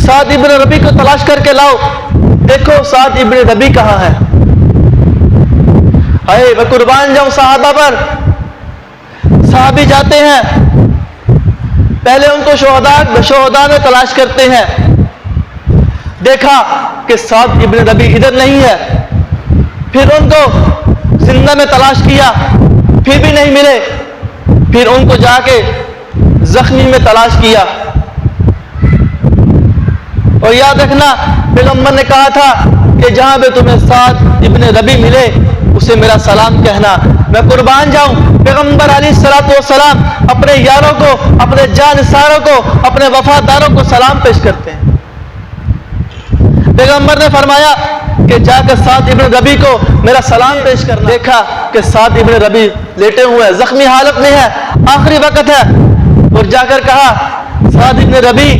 سعد ابن ربی کو تلاش کر کے لاؤ، دیکھو سعد ابن ربی کہاں ہے۔ اے میں قربان جاؤں صحابہ پر، صحابی جاتے ہیں، پہلے ان کو شہداء میں تلاش کرتے ہیں، دیکھا کہ سعد ابن ربی ادھر نہیں ہے، پھر ان کو زندہ میں تلاش کیا، پھر بھی نہیں ملے، پھر ان کو جا کے زخمی میں تلاش کیا۔ اور یاد رکھنا پیغمبر نے کہا تھا کہ جہاں بھی تمہیں سعد ابن ربی ملے اسے میرا سلام کہنا۔ میں قربان جاؤں پیغمبر علیہ الصلوۃ والسلام اپنے یاروں کو، اپنے جانثاروں کو، اپنے وفاداروں کو سلام پیش کرتے ہیں۔ پیغمبر نے فرمایا کہ جا کر سعد ابن ربی کو میرا سلام پیش کرنا۔ دیکھا کہ سعد ابن ربی لیٹے ہوئے زخمی حالت میں ہے، آخری وقت ہے، اور جا کر کہا سعد ابن ربی،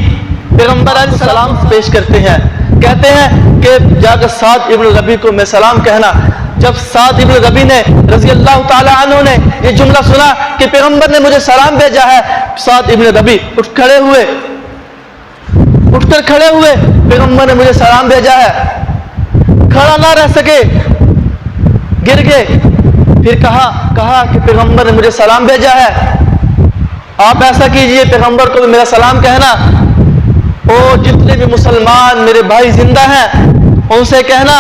پیغمبر علیہ السلام پیش کرتے ہیں، کہتے ہیں کہ جا کر سعد ابن ربی کو میں سلام کہنا۔ جب سعد ابن ربی نے رضی اللہ تعالی عنہ نے یہ جملہ سنا کہ پیغمبر نے مجھے سلام بھیجا ہے، سعد ابن ربی اٹھ کر کھڑے ہوئے، پیغمبر نے مجھے سلام بھیجا ہے، کھڑا نہ رہ سکے، گر گئے، پھر کہا کہ پیغمبر نے مجھے سلام بھیجا ہے، آپ ایسا کیجئے پیغمبر کو میرا سلام کہنا، اور جتنے بھی مسلمان میرے بھائی زندہ ہیں ان سے کہنا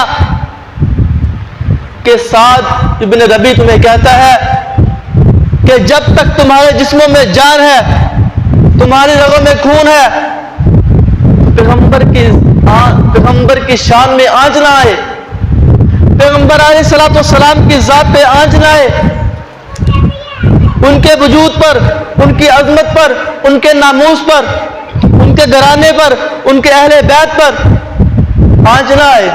کہ سعد ابن ربی تمہیں کہتا ہے کہ جب تک تمہارے جسموں میں جان ہے، تمہاری رگوں میں خون ہے، پیغمبر کی شان میں آنچ نہ آئے، پیغمبر علیہ الصلوۃ والسلام کی ذات پہ آنچ نہ آئے، ان کے وجود پر، ان کی عظمت پر، ان کے ناموس پر، ان کے گھرانے پر، ان کے اہل بیت پر آنچ نہ آئے۔